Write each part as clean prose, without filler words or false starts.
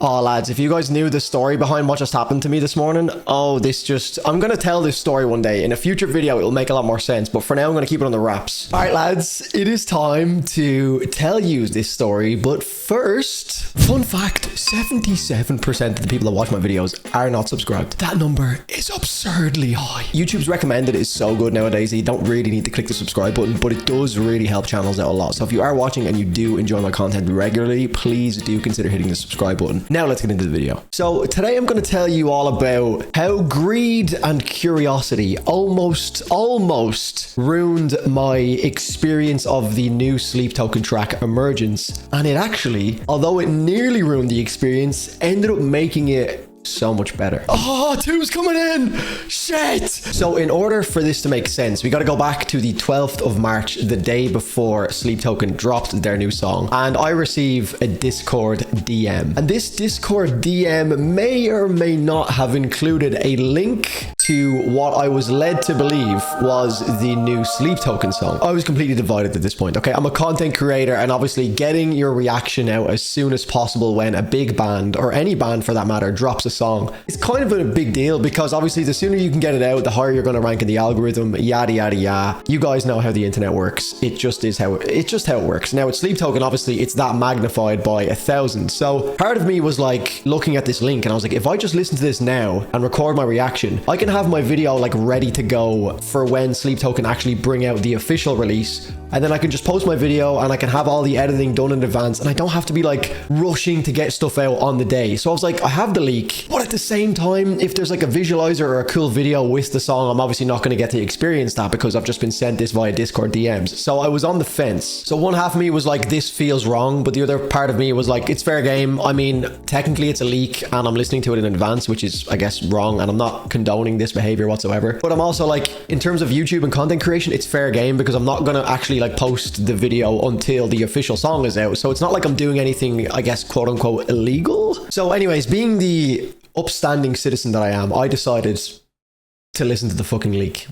Oh, lads, if you guys knew the story behind what just happened to me this morning, I'm going to tell this story one day. In a future video, it'll make a lot more sense, but for now, I'm going to keep it on the wraps. All right, lads, it is time to tell you this story, but first, fun fact, 77% of the people that watch my videos are not subscribed. That number is absurdly high. YouTube's recommended is so good nowadays that you don't really need to click the subscribe button, but it does really help channels out a lot. So if you are watching and you do enjoy my content regularly, please do consider hitting the subscribe button. Now let's get into the video. So today I'm going to tell you all about how greed and curiosity almost ruined my experience of the new Sleep Token track Emergence. And it actually, although it nearly ruined the experience, ended up making it so much better. Oh, two's coming in. Shit. So in order for this to make sense, we got to go back to the 12th of March, the day before Sleep Token dropped their new song. And I receive a Discord DM. And this Discord DM may or may not have included a link to what I was led to believe was the new Sleep Token song. I was completely divided at this point. Okay, I'm a content creator, and obviously getting your reaction out as soon as possible when a big band, or any band for that matter, drops a song, it's kind of a big deal, because obviously the sooner you can get it out, the higher you're going to rank in the algorithm, yada yada yada. You guys know how the internet works. It's just how it works. Now with Sleep Token, obviously it's that magnified by 1,000. So part of me was like looking at this link and I was like, if I just listen to this now and record my reaction, I can have my video like ready to go for when Sleep Token actually bring out the official release, and then I can just post my video and I can have all the editing done in advance, and I don't have to be like rushing to get stuff out on the day. So I was like, I have the leak, but at the same time, if there's like a visualizer or a cool video with the song, I'm obviously not going to get to experience that because I've just been sent this via Discord DMs. So I was on the fence. So one half of me was like, this feels wrong, but the other part of me was like, it's fair game. I mean, technically it's a leak and I'm listening to it in advance, which is, I guess, wrong, and I'm not condoning this behavior whatsoever. But I'm also like, in terms of YouTube and content creation, it's fair game because I'm not going to actually like post the video until the official song is out. So it's not like I'm doing anything, I guess, quote unquote, illegal. So anyways, being the upstanding citizen that I am, I decided to listen to the fucking leak.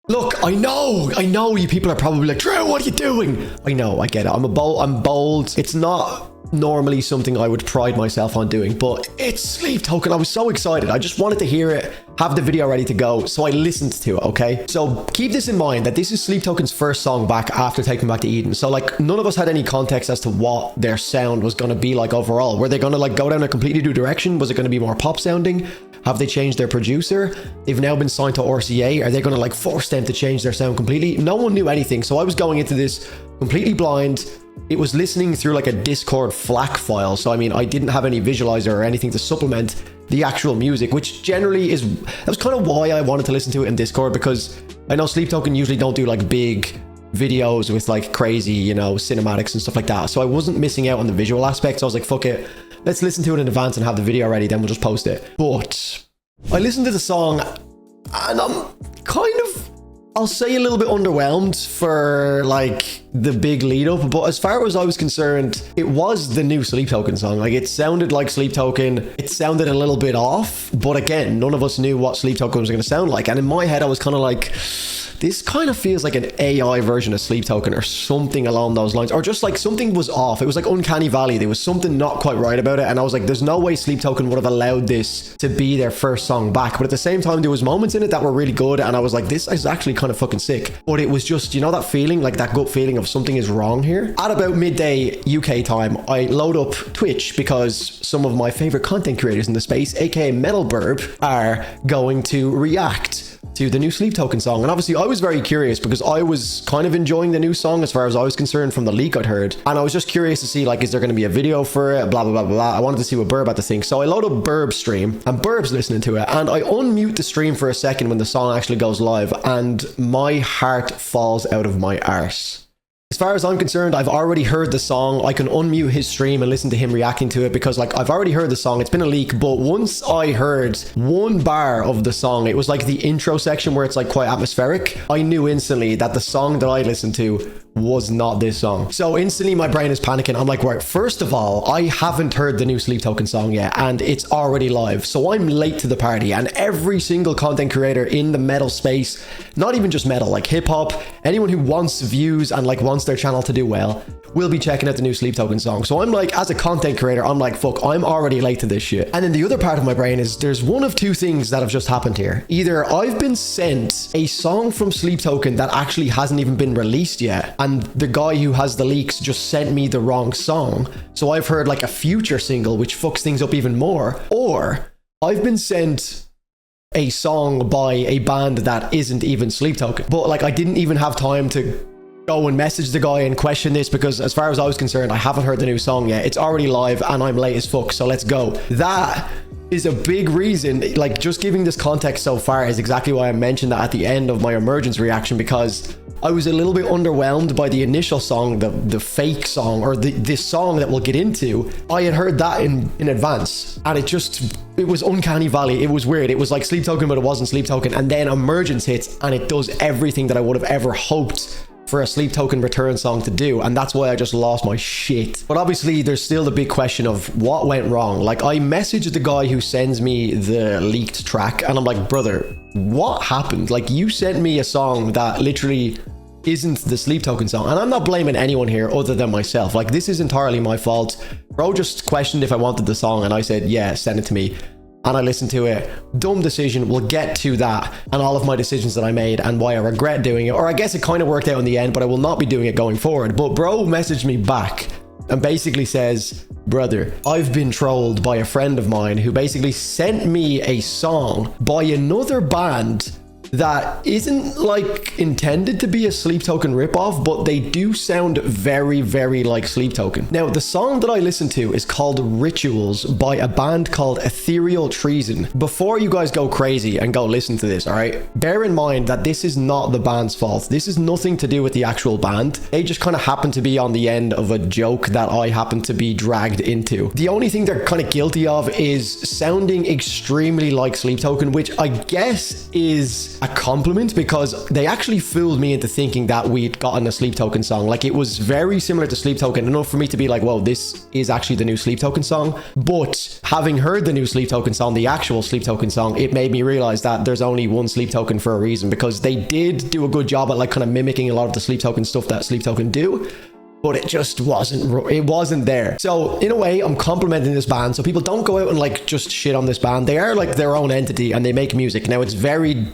Look, I know you people are probably like, Drew, what are you doing? I know, I get it. I'm bold. It's not normally something I would pride myself on doing, but it's Sleep Token. I was so excited. I just wanted to hear it, have the video ready to go. So I listened to it, okay? So keep this in mind that this is Sleep Token's first song back after Take Me Back to Eden. So like none of us had any context as to what their sound was going to be like overall. Were they going to like go down a completely new direction? Was it going to be more pop sounding? Have they changed their producer? They've now been signed to RCA. Are they going to like force them to change their sound completely? No one knew anything. So I was going into this completely blind. It was listening through like a Discord FLAC file. So I mean, I didn't have any visualizer or anything to supplement the actual music, which generally that was kind of why I wanted to listen to it in Discord, because I know Sleep Token usually don't do like big videos with like crazy, you know, cinematics and stuff like that. So I wasn't missing out on the visual aspects. So I was like, fuck it. Let's listen to it in advance and have the video ready, then we'll just post it. But I listened to the song and I'm kind of, I'll say, a little bit underwhelmed for like the big lead up. But as far as I was concerned, it was the new Sleep Token song. Like it sounded like Sleep Token. It sounded a little bit off, but again, none of us knew what Sleep Token was going to sound like. And in my head, I was kind of like, this kind of feels like an AI version of Sleep Token or something along those lines, or just like something was off. It was like uncanny valley. There was something not quite right about it. And I was like, there's no way Sleep Token would have allowed this to be their first song back. But at the same time, there was moments in it that were really good. And I was like, this is actually kind of fucking sick. But it was just, you know, that feeling, like that gut feeling of something is wrong here. At about midday UK time, I load up Twitch because some of my favorite content creators in the space, aka Metal Burb, are going to react to the new Sleep Token song. And obviously I was very curious because I was kind of enjoying the new song as far as I was concerned from the leak I'd heard. And I was just curious to see, like, is there going to be a video for it? Blah, blah, blah, blah. I wanted to see what Burb had to think. So I load up Burb's stream and Burb's listening to it. And I unmute the stream for a second when the song actually goes live. And my heart falls out of my arse. As far as I'm concerned, I've already heard the song. I can unmute his stream and listen to him reacting to it because, like, I've already heard the song. It's been a leak, but once I heard one bar of the song, it was like the intro section where it's like quite atmospheric. I knew instantly that the song that I listened to was not this song. So instantly my brain is panicking. I'm like, right, first of all, I haven't heard the new Sleep Token song yet, and it's already live. So I'm late to the party, and every single content creator in the metal space, not even just metal, like hip hop, anyone who wants views and like wants their channel to do well, will be checking out the new Sleep Token song. So I'm like, as a content creator, I'm like, fuck, I'm already late to this shit. And then the other part of my brain is there's one of two things that have just happened here. Either I've been sent a song from Sleep Token that actually hasn't even been released yet, and the guy who has the leaks just sent me the wrong song. So I've heard like a future single, which fucks things up even more. Or I've been sent a song by a band that isn't even Sleep Token. But like, I didn't even have time to go and message the guy and question this, because as far as I was concerned, I haven't heard the new song yet. It's already live and I'm late as fuck, so let's go. That is a big reason. Like, just giving this context so far is exactly why I mentioned that at the end of my Emergence reaction, because I was a little bit underwhelmed by the initial song, the fake song, or this song that we'll get into. I had heard that in advance, and it was uncanny valley. It was weird. It was like Sleep Token, but it wasn't Sleep Token. And then Emergence hits, and it does everything that I would have ever hoped for a Sleep Token return song to do, and that's why I just lost my shit. But obviously there's still the big question of what went wrong. Like, I messaged the guy who sends me the leaked track, and I'm like, brother, what happened? Like, you sent me a song that literally isn't the Sleep Token song. And I'm not blaming anyone here other than myself. Like, this is entirely my fault. Bro just questioned if I wanted the song, and I said, yeah, send it to me. And I listened to it. Dumb decision. We'll get to that and all of my decisions that I made and why I regret doing it. Or I guess it kind of worked out in the end, but I will not be doing it going forward. But bro messaged me back and basically says, brother, I've been trolled by a friend of mine who basically sent me a song by another band that isn't like intended to be a Sleep Token ripoff, but they do sound very, very like Sleep Token. Now, the song that I listened to is called Rituals by a band called Ethereal Treason. Before you guys go crazy and go listen to this, all right, bear in mind that this is not the band's fault. This is nothing to do with the actual band. They just kind of happen to be on the end of a joke that I happen to be dragged into. The only thing they're kind of guilty of is sounding extremely like Sleep Token, which I guess is a compliment, because they actually fooled me into thinking that we'd gotten a Sleep Token song. Like, it was very similar to Sleep Token, enough for me to be like, whoa, this is actually the new Sleep Token song. But having heard the new Sleep Token song, the actual Sleep Token song, it made me realize that there's only one Sleep Token for a reason, because they did do a good job at like kind of mimicking a lot of the Sleep Token stuff that Sleep Token do, but it just wasn't there. So in a way, I'm complimenting this band, so people don't go out and like just shit on this band. They are like their own entity and they make music. Now, it's very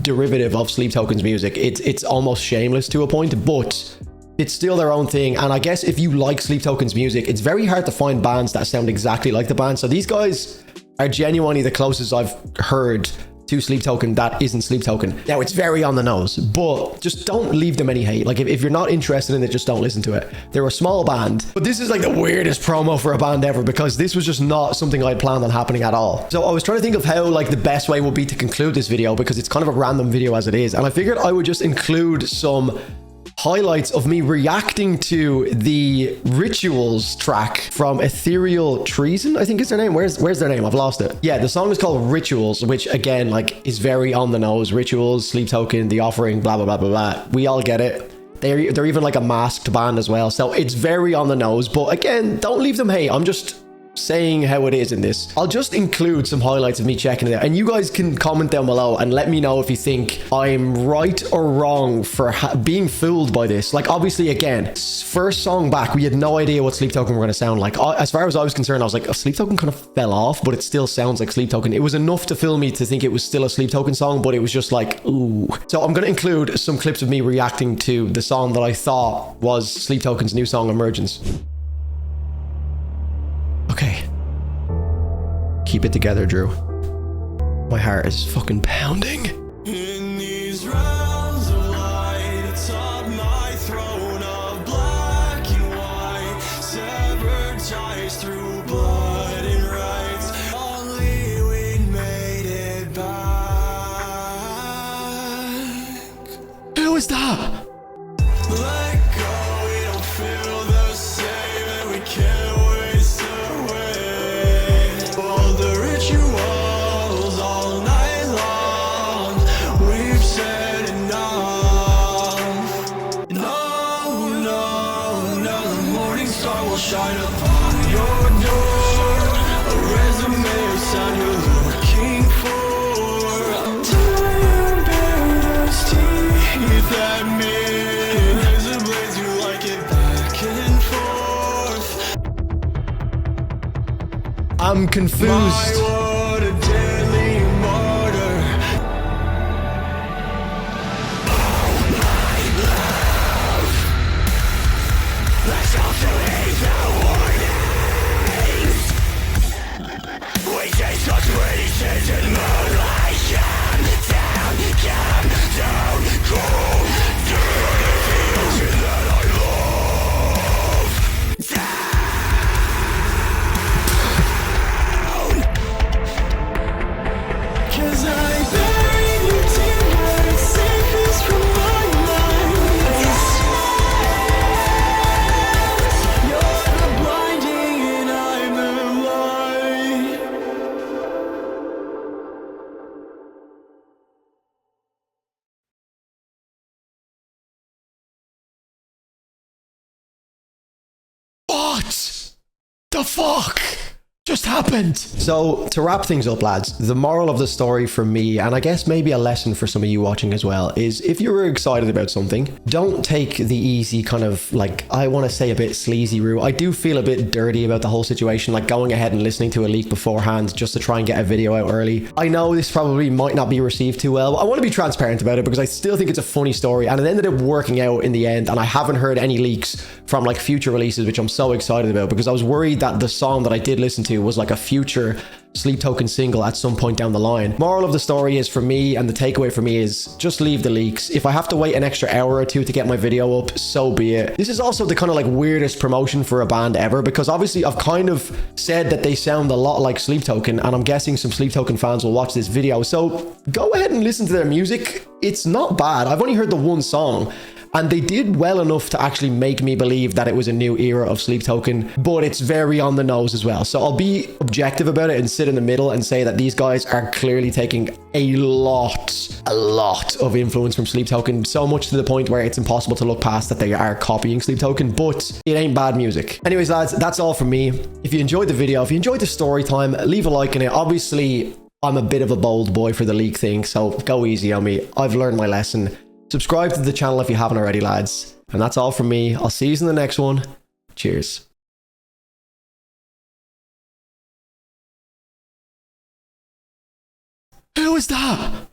derivative of Sleep Token's music. It's almost shameless to a point, but it's still their own thing. And I guess if you like Sleep Token's music, it's very hard to find bands that sound exactly like the band. So these guys are genuinely the closest I've heard to Sleep Token that isn't Sleep Token. Now, it's very on the nose, but just don't leave them any hate. Like, if you're not interested in it, just don't listen to it. They're a small band, but this is like the weirdest promo for a band ever, because this was just not something I'd planned on happening at all. So I was trying to think of how like the best way would be to conclude this video, because it's kind of a random video as it is. And I figured I would just include some highlights of me reacting to the Rituals track from Ethereal Treason, I think is their name. Where's their name? I've lost it. Yeah, the song is called Rituals, which again, like, is very on the nose. Rituals, Sleep Token, The Offering, blah, blah, blah, blah, blah. We all get it. They're even like a masked band as well. So it's very on the nose, but again, don't leave them hate. I'm just saying how it is in this. I'll just include some highlights of me checking it out, and you guys can comment down below and let me know if you think I'm right or wrong for being fooled by this. Like, obviously, again, first song back, we had no idea what Sleep Token were going to sound like. As far as I was concerned, I was like, oh, Sleep Token kind of fell off, but it still sounds like Sleep Token. It was enough to fool me to think it was still a Sleep Token song, but it was just like, ooh. So I'm going to include some clips of me reacting to the song that I thought was Sleep Token's new song, Emergence. Okay. Keep it together, Drew. My heart is fucking pounding. In these realms of light, atop my throne of black and white, severed ties through blood and rights. Only we made it back. Who is that? Let go, we don't feel the same, and we can't waste away. All the rituals all night long, we've said enough. And all I'm confused. My, what a deadly martyr. Let's all delete the warnings. We say such pretty shit in moonlight. Come down, cool. Dirty the ocean that I love. Down. 'Cause I buried you deep where it's safest from my mind. You're the blinding and I'm the light. What the fuck just happened? So to wrap things up, lads, the moral of the story for me, and I guess maybe a lesson for some of you watching as well, is if you were excited about something, don't take the easy kind of, like, I want to say a bit sleazy route. I do feel a bit dirty about the whole situation, like going ahead and listening to a leak beforehand just to try and get a video out early. I know this probably might not be received too well. I want to be transparent about it because I still think it's a funny story, and it ended up working out in the end, and I haven't heard any leaks from like future releases, which I'm so excited about because I was worried that the song that I did listen to was like a future Sleep Token single at some point down the line. Moral of the story is, for me, and the takeaway for me is, just leave the leaks. If I have to wait an extra hour or two to get my video up, so be it. This is also the kind of like weirdest promotion for a band ever, because obviously I've kind of said that they sound a lot like Sleep Token, and I'm guessing some Sleep Token fans will watch this video, so go ahead and listen to their music. It's not bad. I've only heard the one song, and they did well enough to actually make me believe that it was a new era of Sleep Token, but it's very on the nose as well. So I'll be objective about it and sit in the middle and say that these guys are clearly taking a lot of influence from Sleep Token, so much to the point where it's impossible to look past that they are copying Sleep Token, but it ain't bad music. Anyways, lads, that's all from me. If you enjoyed the video, if you enjoyed the story time, leave a like in it. Obviously, I'm a bit of a bold boy for the leak thing, so go easy on me. I've learned my lesson. Subscribe to the channel if you haven't already, lads. And that's all from me. I'll see you in the next one. Cheers. Who is that?